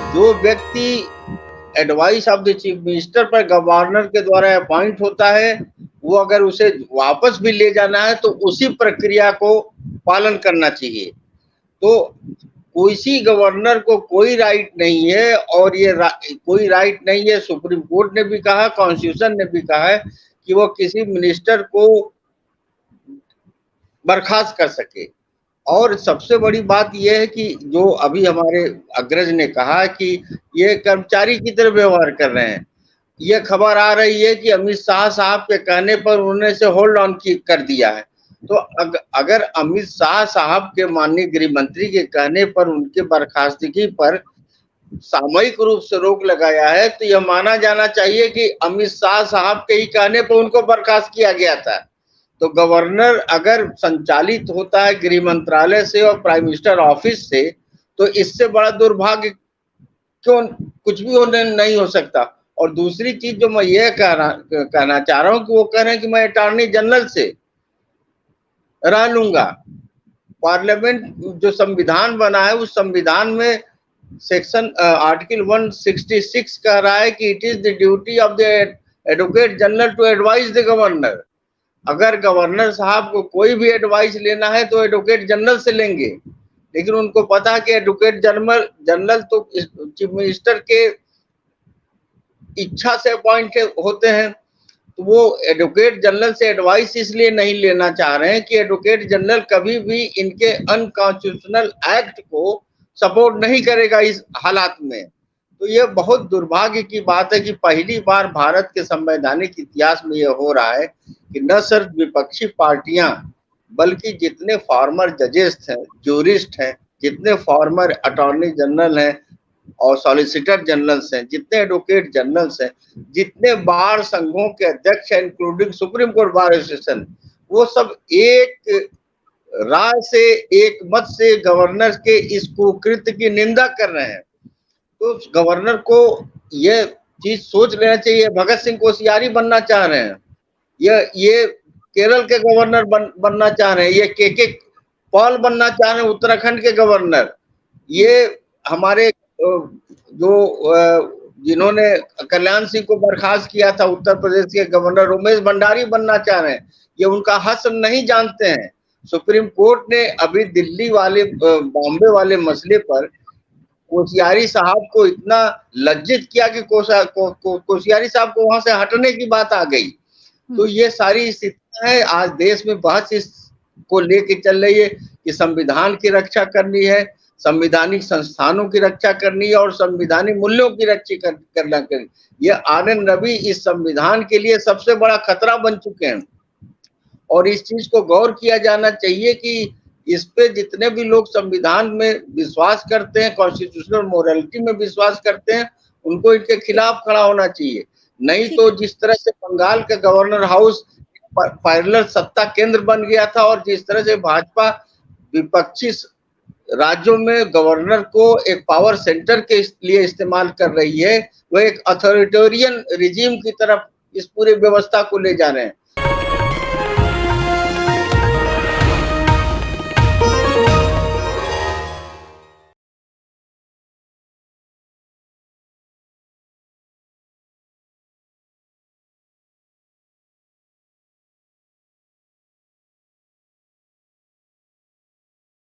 जो व्यक्ति advice of the chief minister पर गवर्नर के द्वारा अपॉइंट होता है, वो अगर उसे वापस भी ले जाना है तो उसी प्रक्रिया को पालन करना चाहिए। तो किसी गवर्नर को कोई राइट नहीं है, और ये कोई राइट नहीं है, सुप्रीम कोर्ट ने भी कहा, कॉन्स्टिट्यूशन ने भी कहा है कि वो किसी मिनिस्टर को बर्खास्त कर सके। और सबसे बड़ी बात यह है कि जो अभी हमारे अग्रज ने कहा कि ये कर्मचारी की तरह व्यवहार कर रहे हैं। ये खबर आ रही है कि अमित शाह साहब के कहने पर उन्होंने से होल्ड ऑन कर दिया है। तो अगर अमित शाह साहब के माननीय गृह मंत्री के कहने पर उनके बर्खास्तगी पर सामयिक रूप से रोक लगाया है, तो यह माना जाना चाहिए कि अमित शाह साहब के ही कहने पर उनको बर्खास्त किया गया था। तो गवर्नर अगर संचालित होता है गृह मंत्रालय से और प्राइम मिनिस्टर ऑफिस से, तो इससे बड़ा दुर्भाग्य क्यों कुछ भी होने नहीं हो सकता। और दूसरी चीज जो मैं ये कहना चाह रहा हूँ कि वो कह रहे हैं कि मैं अटॉर्नी जनरल से रह लूंगा। पार्लियामेंट जो संविधान बना है उस संविधान में सेक्शन आर्टिकल 166 कह रहा है कि it is the duty of the advocate general to advise the governor. अगर गवर्नर साहब को कोई भी एडवाइस लेना है तो एडवोकेट जनरल से लेंगे, लेकिन उनको पता है कि एडवोकेट जनरल तो चीफ मिनिस्टर के इच्छा से अपॉइंट होते हैं। तो वो एडवोकेट जनरल से एडवाइस इसलिए नहीं लेना चाह रहे हैं कि एडवोकेट जनरल कभी भी इनके अनकॉन्स्टिट्यूशनल एक्ट को सपोर्ट नहीं करेगा इस हालात में। तो ये बहुत दुर्भाग्य की बात है कि पहली बार भारत के संवैधानिक इतिहास में यह हो रहा है कि न सिर्फ विपक्षी पार्टियां बल्कि जितने फॉर्मर जजेस हैं, जूरिस्ट हैं, जितने फॉर्मर अटॉर्नी जनरल हैं और सॉलिसिटर जनरल्स हैं, जितने एडवोकेट जनरल्स हैं, जितने बार संघों के अध्यक्ष हैं including supreme court bar association, वो सब एक राय से, एक मत से गवर्नर के इस कुकृत्य की निंदा कर रहे हैं। तो गवर्नर को यह चीज सोच लेना चाहिए। भगत सिंह कोश्यारी बनना चाह रहे हैं, ये केरल के गवर्नर बनना चाह रहे हैं, ये के पॉल बनना चाह रहे हैं उत्तराखंड के गवर्नर, ये हमारे जो जिन्होंने कल्याण सिंह को बर्खास्त किया था उत्तर प्रदेश के गवर्नर उमेश भंडारी बनना चाह रहे हैं, ये उनका हश्र नहीं जानते हैं। सुप्रीम कोर्ट ने अभी दिल्ली वाले बॉम्बे वाले मसले पर कोश्यारी साहब को इतना लज्जित किया कि कोश्यारी साहब को वहां से हटने की बात आ गई। तो ये सारी स्थितियां है। आज देश में बहस इसको लेके चल रही है कि संविधान की रक्षा करनी है, संवैधानिक संस्थानों की रक्षा करनी है और संवैधानिक मूल्यों की रक्षा करना करनी। ये आर.एन. रवि इस संविधान के लिए सबसे बड़ा खतरा बन चुके हैं और इस चीज को गौर किया जाना चाहिए कि इस पे जितने भी लोग संविधान में विश्वास करते हैं, कॉन्स्टिट्यूशनल मोरालिटी में विश्वास करते हैं, उनको इनके खिलाफ खड़ा होना चाहिए। नहीं तो जिस तरह से बंगाल के गवर्नर हाउस पैरेलल सत्ता केंद्र बन गया था और जिस तरह से भाजपा विपक्षी राज्यों में गवर्नर को एक पावर सेंटर के लिए इस्तेमाल कर रही है, वह एक अथॉरिटेरियन रिजीम की तरफ इस पूरे व्यवस्था को ले जा रहे हैं।